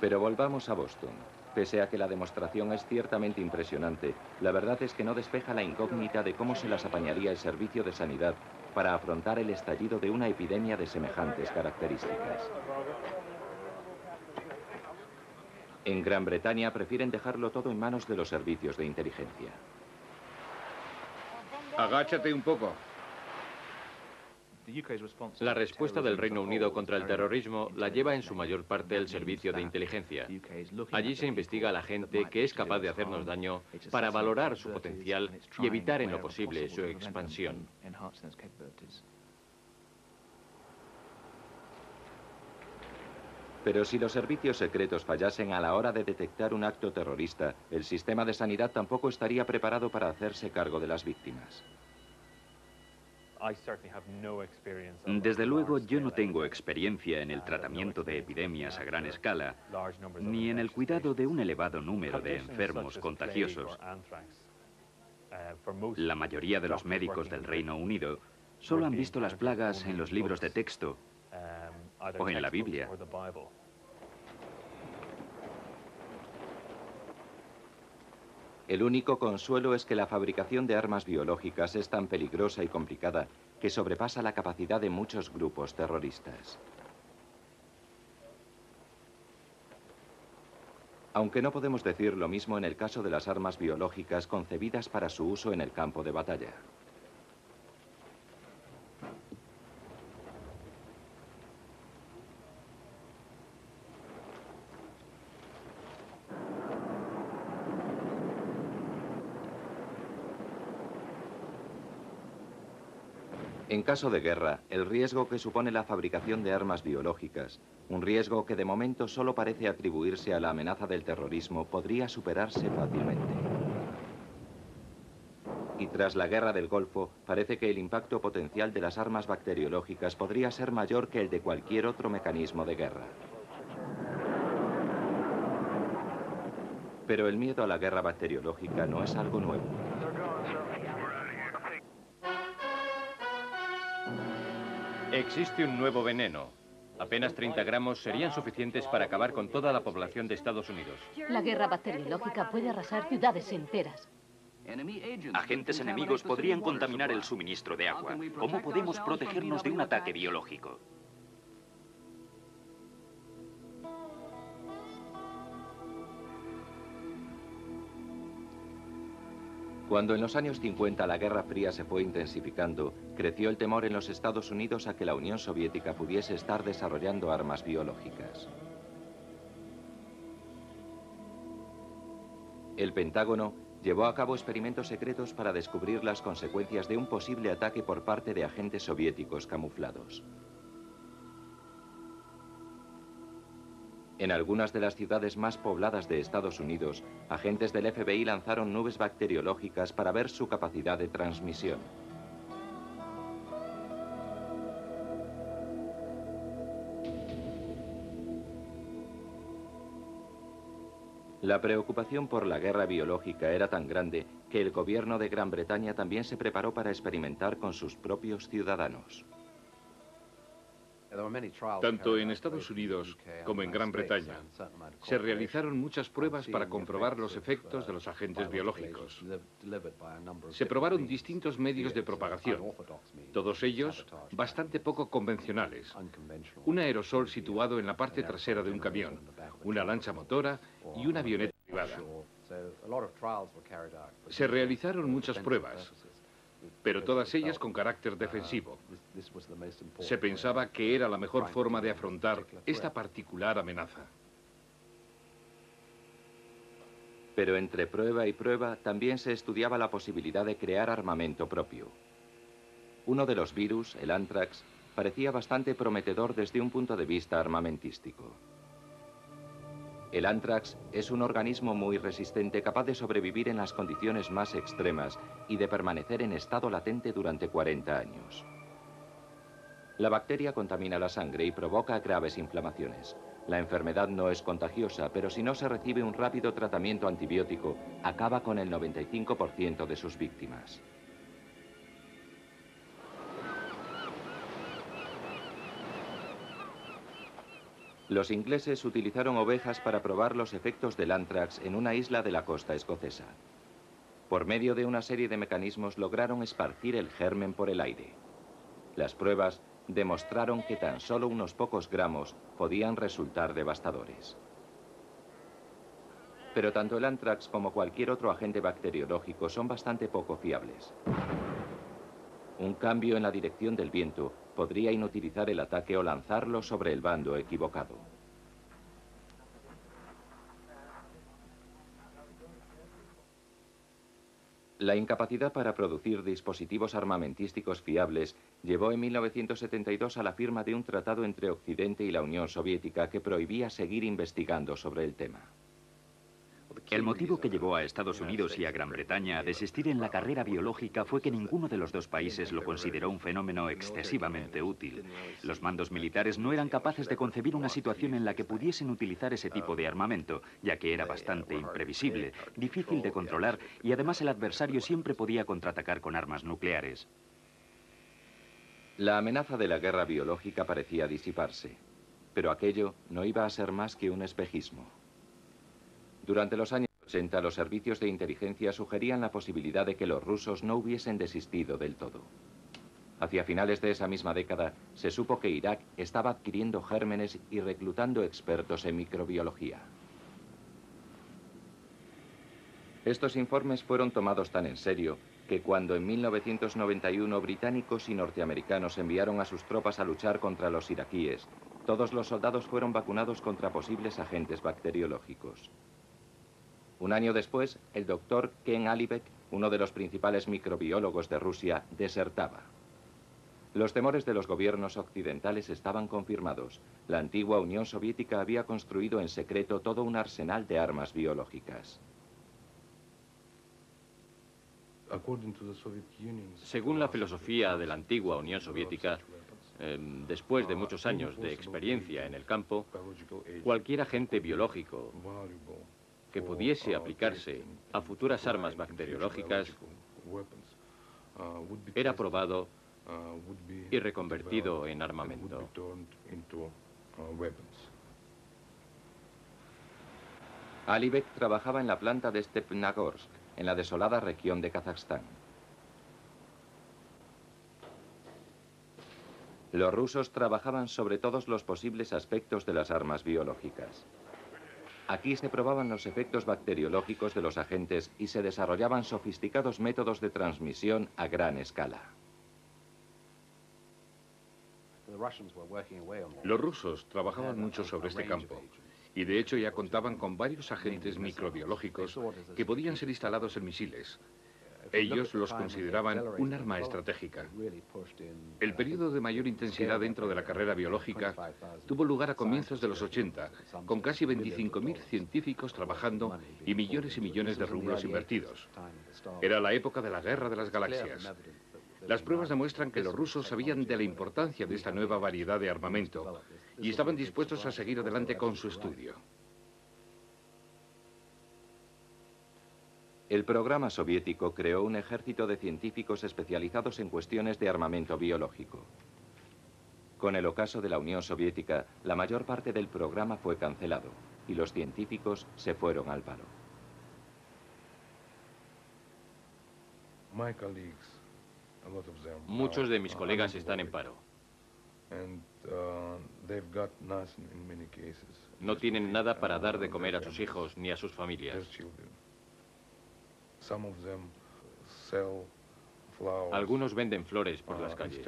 Pero volvamos a Boston. Pese a que la demostración es ciertamente impresionante, la verdad es que no despeja la incógnita de cómo se las apañaría el servicio de sanidad para afrontar el estallido de una epidemia de semejantes características. En Gran Bretaña prefieren dejarlo todo en manos de los servicios de inteligencia. Agáchate un poco. La respuesta del Reino Unido contra el terrorismo la lleva en su mayor parte el servicio de inteligencia. Allí se investiga a la gente que es capaz de hacernos daño para valorar su potencial y evitar en lo posible su expansión. Pero si los servicios secretos fallasen a la hora de detectar un acto terrorista, el sistema de sanidad tampoco estaría preparado para hacerse cargo de las víctimas. Desde luego, yo no tengo experiencia en el tratamiento de epidemias a gran escala, ni en el cuidado de un elevado número de enfermos contagiosos. La mayoría de los médicos del Reino Unido solo han visto las plagas en los libros de texto o en la Biblia. El único consuelo es que la fabricación de armas biológicas es tan peligrosa y complicada que sobrepasa la capacidad de muchos grupos terroristas. Aunque no podemos decir lo mismo en el caso de las armas biológicas concebidas para su uso en el campo de batalla. En caso de guerra, el riesgo que supone la fabricación de armas biológicas, un riesgo que de momento solo parece atribuirse a la amenaza del terrorismo, podría superarse fácilmente. Y tras la guerra del Golfo, parece que el impacto potencial de las armas bacteriológicas podría ser mayor que el de cualquier otro mecanismo de guerra. Pero el miedo a la guerra bacteriológica no es algo nuevo. Existe un nuevo veneno. Apenas 30 gramos serían suficientes para acabar con toda la población de Estados Unidos. La guerra bacteriológica puede arrasar ciudades enteras. Agentes enemigos podrían contaminar el suministro de agua. ¿Cómo podemos protegernos de un ataque biológico? Cuando en los años 50 la Guerra Fría se fue intensificando, creció el temor en los Estados Unidos a que la Unión Soviética pudiese estar desarrollando armas biológicas. El Pentágono llevó a cabo experimentos secretos para descubrir las consecuencias de un posible ataque por parte de agentes soviéticos camuflados. En algunas de las ciudades más pobladas de Estados Unidos, agentes del FBI lanzaron nubes bacteriológicas para ver su capacidad de transmisión. La preocupación por la guerra biológica era tan grande que el gobierno de Gran Bretaña también se preparó para experimentar con sus propios ciudadanos. Tanto en Estados Unidos como en Gran Bretaña se realizaron muchas pruebas para comprobar los efectos de los agentes biológicos. Se probaron distintos medios de propagación, todos ellos bastante poco convencionales. Un aerosol situado en la parte trasera de un camión, una lancha motora y una avioneta privada. Se realizaron muchas pruebas, pero todas ellas con carácter defensivo. Se pensaba que era la mejor forma de afrontar esta particular amenaza. Pero entre prueba y prueba también se estudiaba la posibilidad de crear armamento propio. Uno de los virus, el anthrax, parecía bastante prometedor desde un punto de vista armamentístico. El anthrax es un organismo muy resistente, capaz de sobrevivir en las condiciones más extremas y de permanecer en estado latente durante 40 años. La bacteria contamina la sangre y provoca graves inflamaciones. La enfermedad no es contagiosa, pero si no se recibe un rápido tratamiento antibiótico, acaba con el 95% de sus víctimas. Los ingleses utilizaron ovejas para probar los efectos del anthrax en una isla de la costa escocesa. Por medio de una serie de mecanismos lograron esparcir el germen por el aire. Las pruebas demostraron que tan solo unos pocos gramos podían resultar devastadores. Pero tanto el anthrax como cualquier otro agente bacteriológico son bastante poco fiables. Un cambio en la dirección del viento podría inutilizar el ataque o lanzarlo sobre el bando equivocado. La incapacidad para producir dispositivos armamentísticos fiables llevó en 1972 a la firma de un tratado entre Occidente y la Unión Soviética que prohibía seguir investigando sobre el tema. El motivo que llevó a Estados Unidos y a Gran Bretaña a desistir en la carrera biológica fue que ninguno de los dos países lo consideró un fenómeno excesivamente útil. Los mandos militares no eran capaces de concebir una situación en la que pudiesen utilizar ese tipo de armamento, ya que era bastante imprevisible, difícil de controlar y además el adversario siempre podía contraatacar con armas nucleares. La amenaza de la guerra biológica parecía disiparse, pero aquello no iba a ser más que un espejismo. Durante los años 80, los servicios de inteligencia sugerían la posibilidad de que los rusos no hubiesen desistido del todo. Hacia finales de esa misma década, se supo que Irak estaba adquiriendo gérmenes y reclutando expertos en microbiología. Estos informes fueron tomados tan en serio que cuando en 1991 británicos y norteamericanos enviaron a sus tropas a luchar contra los iraquíes, todos los soldados fueron vacunados contra posibles agentes bacteriológicos. Un año después, el doctor Ken Alibek, uno de los principales microbiólogos de Rusia, desertaba. Los temores de los gobiernos occidentales estaban confirmados. La antigua Unión Soviética había construido en secreto todo un arsenal de armas biológicas. Según la filosofía de la antigua Unión Soviética, después de muchos años de experiencia en el campo, cualquier agente biológico que pudiese aplicarse a futuras armas bacteriológicas era probado y reconvertido en armamento. Alibek trabajaba en la planta de Stepnogorsk, en la desolada región de Kazajstán. Los rusos trabajaban sobre todos los posibles aspectos de las armas biológicas. Aquí se probaban los efectos bacteriológicos de los agentes y se desarrollaban sofisticados métodos de transmisión a gran escala. Los rusos trabajaban mucho sobre este campo y de hecho ya contaban con varios agentes microbiológicos que podían ser instalados en misiles. Ellos los consideraban un arma estratégica. El periodo de mayor intensidad dentro de la carrera biológica tuvo lugar a comienzos de los 80, con casi 25.000 científicos trabajando y millones de rublos invertidos. Era la época de la Guerra de las Galaxias. Las pruebas demuestran que los rusos sabían de la importancia de esta nueva variedad de armamento y estaban dispuestos a seguir adelante con su estudio. El programa soviético creó un ejército de científicos especializados en cuestiones de armamento biológico. Con el ocaso de la Unión Soviética, la mayor parte del programa fue cancelado y los científicos se fueron al paro. Muchos de mis colegas están en paro. No tienen nada para dar de comer a sus hijos ni a sus familias. Algunos venden flores por las calles.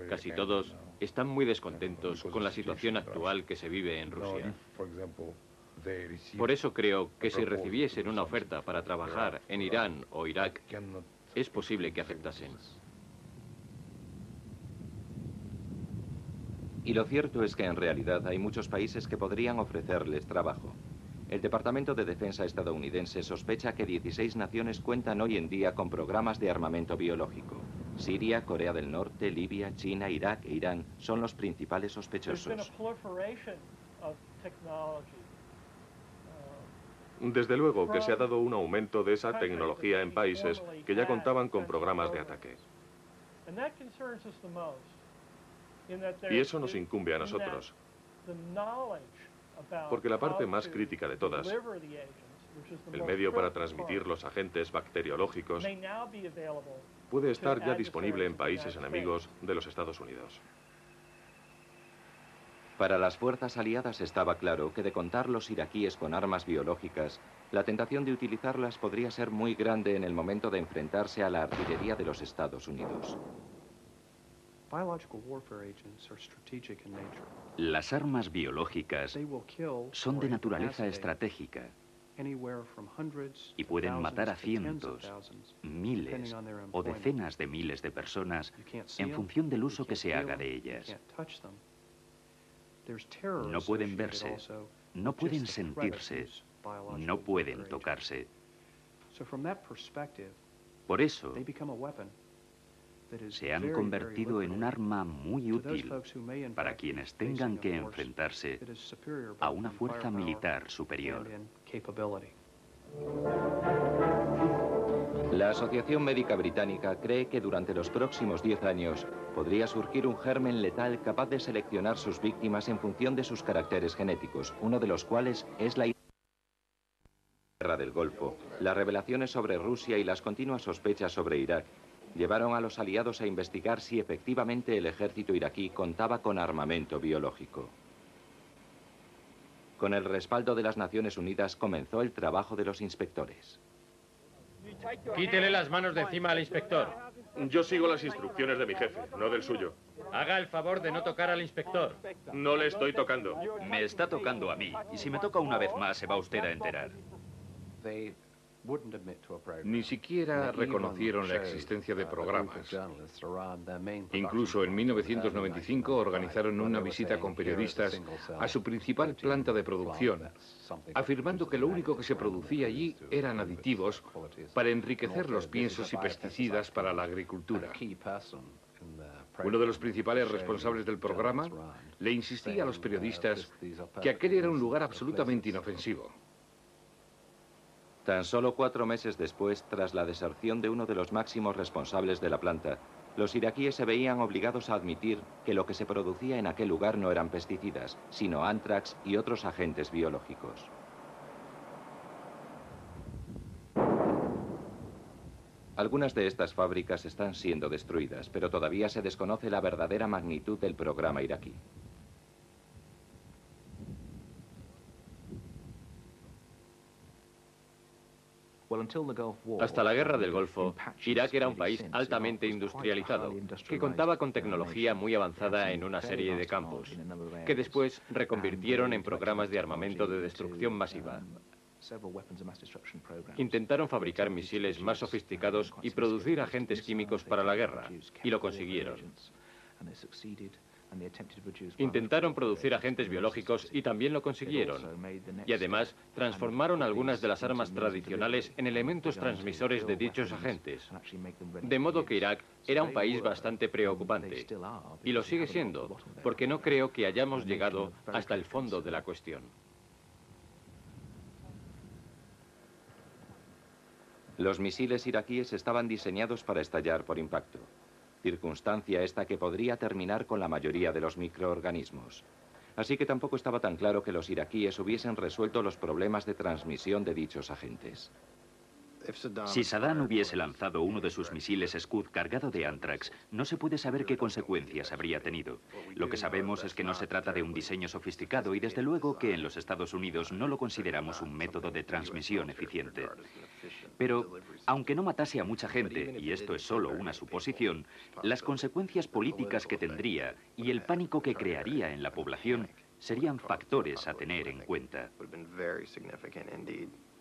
Casi todos están muy descontentos con la situación actual que se vive en Rusia. Por eso creo que si recibiesen una oferta para trabajar en Irán o Irak, es posible que aceptasen. Y lo cierto es que en realidad hay muchos países que podrían ofrecerles trabajo. El Departamento de Defensa estadounidense sospecha que 16 naciones cuentan hoy en día con programas de armamento biológico. Siria, Corea del Norte, Libia, China, Irak e Irán son los principales sospechosos. Desde luego que se ha dado un aumento de esa tecnología en países que ya contaban con programas de ataque. Y eso nos incumbe a nosotros, porque la parte más crítica de todas, el medio para transmitir los agentes bacteriológicos, puede estar ya disponible en países enemigos de los Estados Unidos. Para las fuerzas aliadas estaba claro que de contar los iraquíes con armas biológicas, la tentación de utilizarlas podría ser muy grande en el momento de enfrentarse a la artillería de los Estados Unidos. Las armas biológicas son de naturaleza estratégica y pueden matar a cientos, miles o decenas de miles de personas en función del uso que se haga de ellas. No pueden verse, no pueden sentirse, no pueden tocarse. Por eso, se han convertido en un arma muy útil para quienes tengan que enfrentarse a una fuerza militar superior. La Asociación Médica Británica cree que durante los próximos 10 años podría surgir un germen letal capaz de seleccionar sus víctimas en función de sus caracteres genéticos, uno de los cuales es la Guerra del Golfo. Las revelaciones sobre Rusia y las continuas sospechas sobre Irak llevaron a los aliados a investigar si efectivamente el ejército iraquí contaba con armamento biológico. Con el respaldo de las Naciones Unidas comenzó el trabajo de los inspectores. Quítele las manos de encima al inspector. Yo sigo las instrucciones de mi jefe, no del suyo. Haga el favor de no tocar al inspector. No le estoy tocando. Me está tocando a mí, y si me toca una vez más se va usted a enterar. Ni siquiera reconocieron la existencia de programas. Incluso en 1995 organizaron una visita con periodistas a su principal planta de producción, afirmando que lo único que se producía allí eran aditivos para enriquecer los piensos y pesticidas para la agricultura. Uno de los principales responsables del programa le insistía a los periodistas que aquel era un lugar absolutamente inofensivo. Tan solo 4 meses después, tras la deserción de uno de los máximos responsables de la planta, los iraquíes se veían obligados a admitir que lo que se producía en aquel lugar no eran pesticidas, sino ántrax y otros agentes biológicos. Algunas de estas fábricas están siendo destruidas, pero todavía se desconoce la verdadera magnitud del programa iraquí. Hasta la Guerra del Golfo, Irak era un país altamente industrializado, que contaba con tecnología muy avanzada en una serie de campos, que después reconvirtieron en programas de armamento de destrucción masiva. Intentaron fabricar misiles más sofisticados y producir agentes químicos para la guerra, y lo consiguieron. Intentaron producir agentes biológicos y también lo consiguieron. Y además transformaron algunas de las armas tradicionales en elementos transmisores de dichos agentes. De modo que Irak era un país bastante preocupante. Y lo sigue siendo, porque no creo que hayamos llegado hasta el fondo de la cuestión. Los misiles iraquíes estaban diseñados para estallar por impacto. Circunstancia esta que podría terminar con la mayoría de los microorganismos. Así que tampoco estaba tan claro que los iraquíes hubiesen resuelto los problemas de transmisión de dichos agentes. Si Saddam hubiese lanzado uno de sus misiles Scud cargado de ántrax, no se puede saber qué consecuencias habría tenido. Lo que sabemos es que no se trata de un diseño sofisticado y desde luego que en los Estados Unidos no lo consideramos un método de transmisión eficiente. Pero, aunque no matase a mucha gente, y esto es solo una suposición, las consecuencias políticas que tendría y el pánico que crearía en la población serían factores a tener en cuenta.